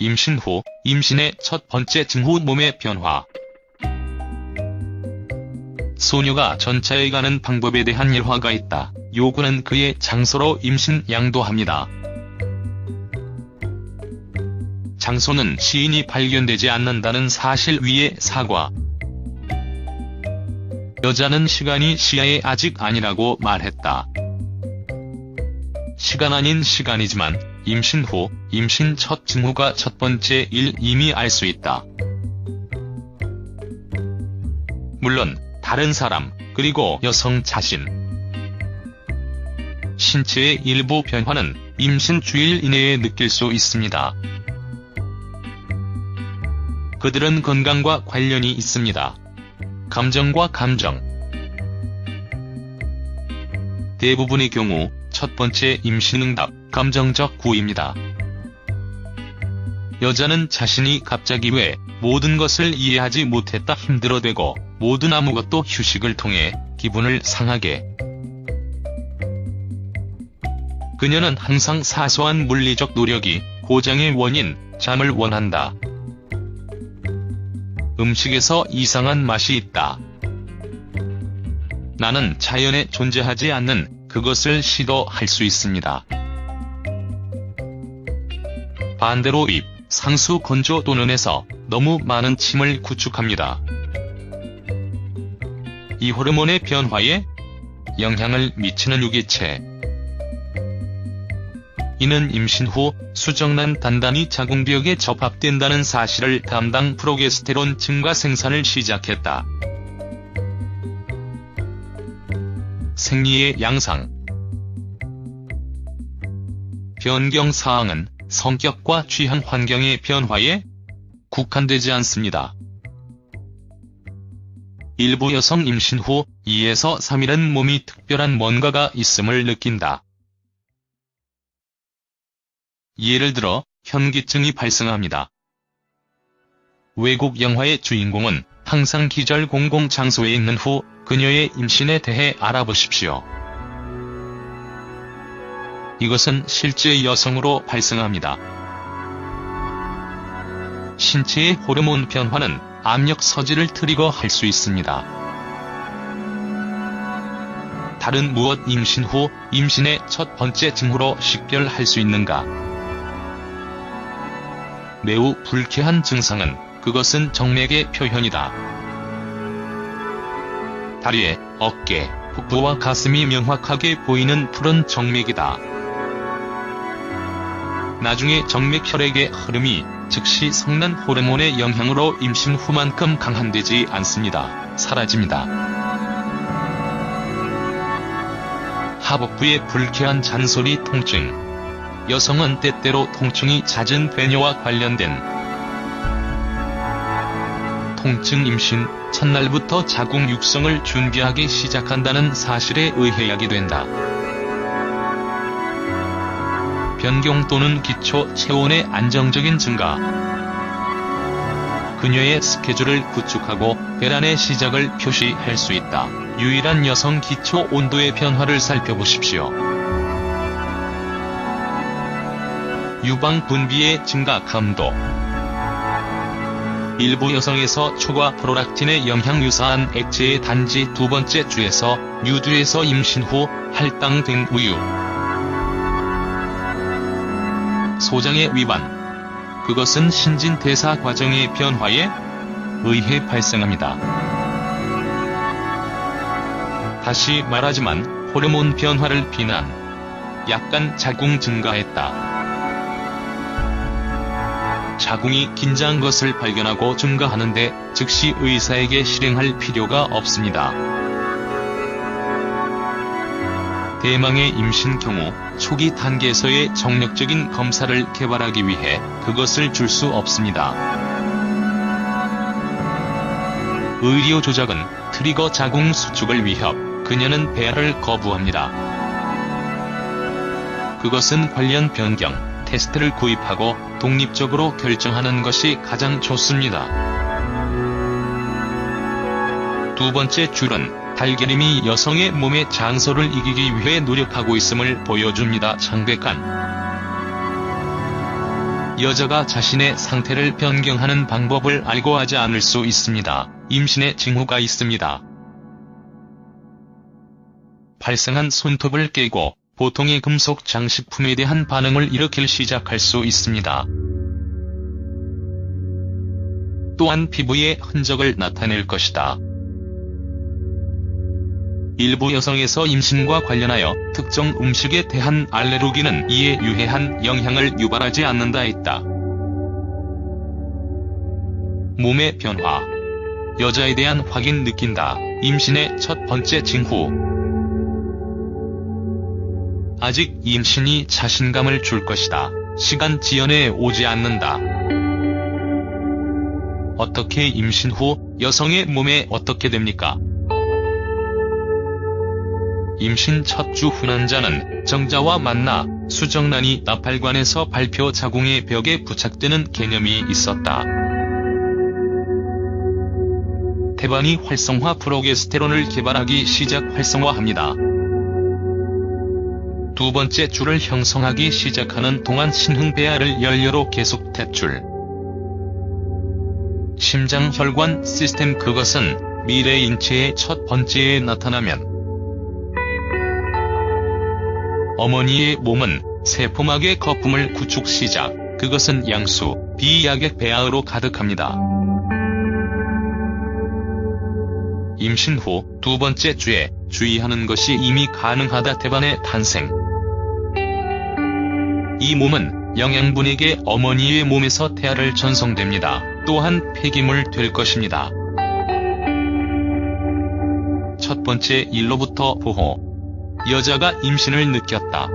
임신 후, 임신의 첫 번째 징후 몸의 변화. 소녀가 전차에 가는 방법에 대한 일화가 있다. 요구는 그의 장소로 임신 양도합니다. 장소는 시인이 발견되지 않는다는 사실 위에 사과. 여자는 시간이 시야에 아직 아니라고 말했다. 시간 아닌 시간이지만 임신 후, 임신 첫 징후가 첫 번째 일 이미 알 수 있다. 물론 다른 사람, 그리고 여성 자신. 신체의 일부 변화는 임신 주일 이내에 느낄 수 있습니다. 그들은 건강과 관련이 있습니다. 감정과 감정. 대부분의 경우 첫 번째 임신 응답, 감정적 구입니다. 여자는 자신이 갑자기 왜 모든 것을 이해하지 못했다 힘들어되고 모든 아무것도 휴식을 통해 기분을 상하게. 그녀는 항상 사소한 물리적 노력이 고장의 원인, 잠을 원한다. 음식에서 이상한 맛이 있다. 나는 자연에 존재하지 않는 그것을 시도할 수 있습니다. 반대로 입, 상수 건조 또는 에서 너무 많은 침을 구축합니다. 이 호르몬의 변화에 영향을 미치는 유기체. 이는 임신 후 수정란 단단히 자궁벽에 접합된다는 사실을 담당 프로게스테론 증가 생산을 시작했다. 생리의 양상. 변경 사항은 성격과 취한 환경의 변화에 국한되지 않습니다. 일부 여성 임신 후 2에서 3일은 몸이 특별한 뭔가가 있음을 느낀다. 예를 들어 현기증이 발생합니다. 외국 영화의 주인공은 항상 기절 공공 장소에 있는 후 그녀의 임신에 대해 알아보십시오. 이것은 실제 여성으로 발생합니다. 신체의 호르몬 변화는 압력 서지를 트리거할 수 있습니다. 다른 무엇 임신 후, 임신의 첫 번째 징후로 식별할 수 있는가? 매우 불쾌한 증상은 그것은 정맥의 표현이다. 다리에, 어깨, 복부와 가슴이 명확하게 보이는 푸른 정맥이다. 나중에 정맥 혈액의 흐름이 즉시 성난 호르몬의 영향으로 임신 후만큼 강한되지 않습니다. 사라집니다. 하복부의 불쾌한 잔소리 통증. 여성은 때때로 통증이 잦은 배뇨와 관련된 통증 임신 첫날부터 자궁 육성을 준비하기 시작한다는 사실에 의해하게 된다. 변경 또는 기초 체온의 안정적인 증가. 그녀의 스케줄을 구축하고 배란의 시작을 표시할 수 있다. 유일한 여성 기초 온도의 변화를 살펴보십시오. 유방 분비의 증가 감도. 일부 여성에서 초과 프로락틴에 영향 유사한 액체의 단지 두 번째 주에서 유두에서 임신 후 할당된 우유. 소장의 위반. 그것은 신진대사 과정의 변화에 의해 발생합니다. 다시 말하지만 호르몬 변화를 비난. 약간 자궁 증가했다. 자궁이 긴장한 것을 발견하고 증가하는데 즉시 의사에게 실행할 필요가 없습니다. 대망의 임신 경우 초기 단계에서의 정력적인 검사를 개발하기 위해 그것을 줄 수 없습니다. 의료 조작은 트리거 자궁 수축을 위협, 그녀는 배아를 거부합니다. 그것은 관련 변경, 테스트를 구입하고 독립적으로 결정하는 것이 가장 좋습니다. 두 번째 줄은 달걀임이 여성의 몸의 장소를 이기기 위해 노력하고 있음을 보여줍니다. 창백한 여자가 자신의 상태를 변경하는 방법을 알고 하지 않을 수 있습니다. 임신의 징후가 있습니다. 발생한 손톱을 깨고 보통의 금속 장식품에 대한 반응을 일으키기 시작할 수 있습니다. 또한 피부에 흔적을 나타낼 것이다. 일부 여성에서 임신과 관련하여 특정 음식에 대한 알레르기는 이에 유해한 영향을 유발하지 않는다 했다. 몸의 변화. 여자에 대한 확인 느낀다. 임신의 첫 번째 징후. 아직 임신이 자신감을 줄 것이다. 시간 지연에 오지 않는다. 어떻게 임신 후 여성의 몸에 어떻게 됩니까? 임신 첫 주 hun환자는 정자와 만나 수정란이 나팔관에서 발표 자궁의 벽에 부착되는 개념이 있었다. 태반이 활성화 프로게스테론을 개발하기 시작 활성화합니다. 두 번째 줄을 형성하기 시작하는 동안 신흥배아를 연료로 계속 탯줄. 심장혈관 시스템. 그것은 미래 인체의 첫 번째에 나타나면 어머니의 몸은 세포막의 거품을 구축 시작. 그것은 양수, 비약액 배아로 가득합니다. 임신 후 두 번째 주에 주의하는 것이 이미 가능하다. 태반의 탄생. 이 몸은 영양분에게 어머니의 몸에서 태아를 전송됩니다. 또한 폐기물 될 것입니다. 첫 번째 일로부터 보호. 여자가 임신을 느꼈다.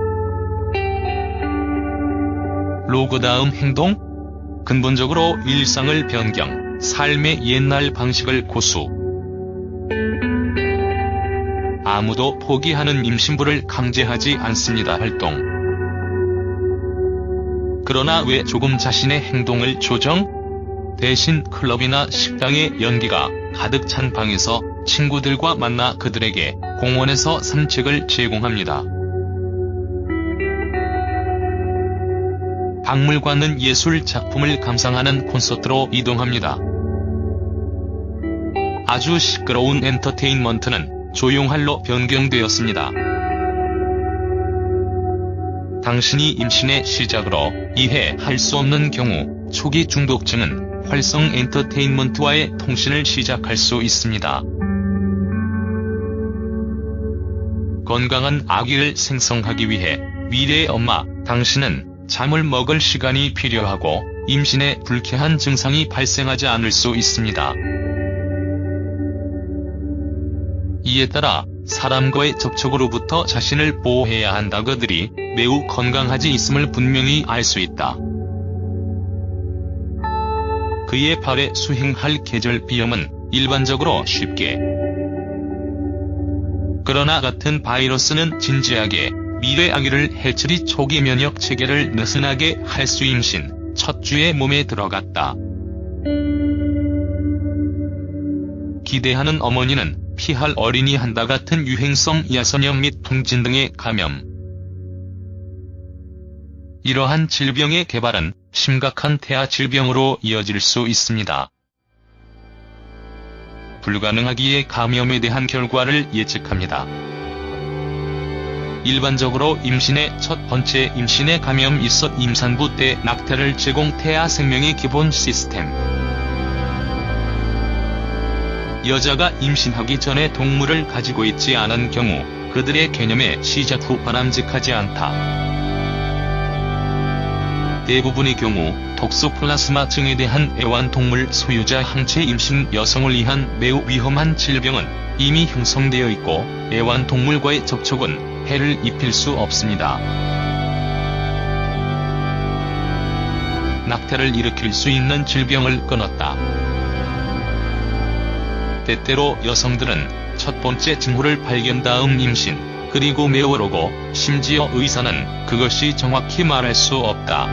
로그 다음 행동? 근본적으로 일상을 변경, 삶의 옛날 방식을 고수. 아무도 포기하는 임신부를 강제하지 않습니다. 활동. 그러나 왜 조금 자신의 행동을 조정? 대신 클럽이나 식당의 연기가 가득 찬 방에서 친구들과 만나 그들에게 공원에서 산책을 제공합니다. 박물관은 예술 작품을 감상하는 콘서트로 이동합니다. 아주 시끄러운 엔터테인먼트는 조용할로 변경되었습니다. 당신이 임신의 시작으로 이해할 수 없는 경우 초기 중독증은 활성 엔터테인먼트와의 통신을 시작할 수 있습니다. 건강한 아기를 생성하기 위해 미래의 엄마, 당신은 잠을 먹을 시간이 필요하고 임신에 불쾌한 증상이 발생하지 않을 수 있습니다. 이에 따라 사람과의 접촉으로부터 자신을 보호해야 한다. 그들이 매우 건강하지 있음을 분명히 알 수 있다. 그의 발에 수행할 계절 비염은 일반적으로 쉽게, 그러나 같은 바이러스는 진지하게 미래 아기를 해치리 초기 면역 체계를 느슨하게 할 수. 임신 첫 주에 몸에 들어갔다. 기대하는 어머니는 피할 어린이 한다. 같은 유행성 야선염 및 풍진 등의 감염. 이러한 질병의 개발은 심각한 태아 질병으로 이어질 수 있습니다. 불가능하기에 감염에 대한 결과를 예측합니다. 일반적으로 임신의 첫 번째 임신에 감염 있어 임산부 때 낙태를 제공. 태아 생명의 기본 시스템. 여자가 임신하기 전에 동물을 가지고 있지 않은 경우 그들의 개념의 시작 후 바람직하지 않다. 대부분의 경우 톡소플라스마증에 대한 애완동물 소유자 항체 임신 여성을 위한 매우 위험한 질병은 이미 형성되어 있고 애완동물과의 접촉은 해를 입힐 수 없습니다. 낙태를 일으킬 수 있는 질병을 끊었다. 때때로 여성들은 첫 번째 징후를 발견 다음 임신, 그리고 매우 어려고 심지어 의사는 그것이 정확히 말할 수 없다.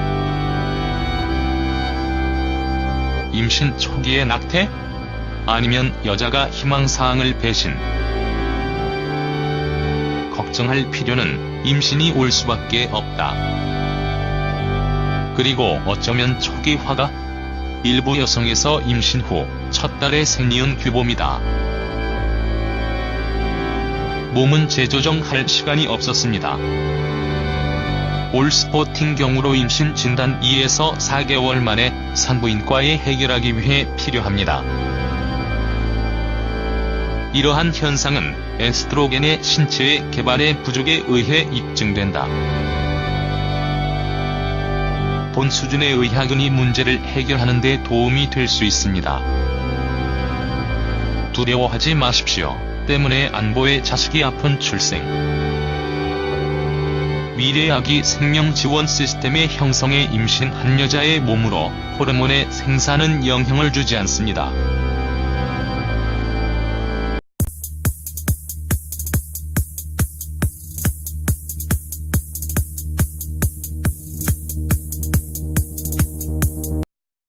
임신 초기의 낙태? 아니면 여자가 희망사항을 배신? 걱정할 필요는 임신이 올 수밖에 없다. 그리고 어쩌면 초기화가? 일부 여성에서 임신 후 첫 달의 생리은 규범이다. 몸은 재조정할 시간이 없었습니다. 올스포팅 경우로 임신 진단 2에서 4개월 만에 산부인과에 해결하기 위해 필요합니다. 이러한 현상은 에스트로겐의 신체의 개발의 부족에 의해 입증된다. 본 수준의 의학은 이 문제를 해결하는 데 도움이 될 수 있습니다. 두려워하지 마십시오. 때문에 안보의 자식이 아픈 출생. 미래 아기 생명 지원 시스템의 형성에 임신한 여자의 몸으로 호르몬의 생산은 영향을 주지 않습니다.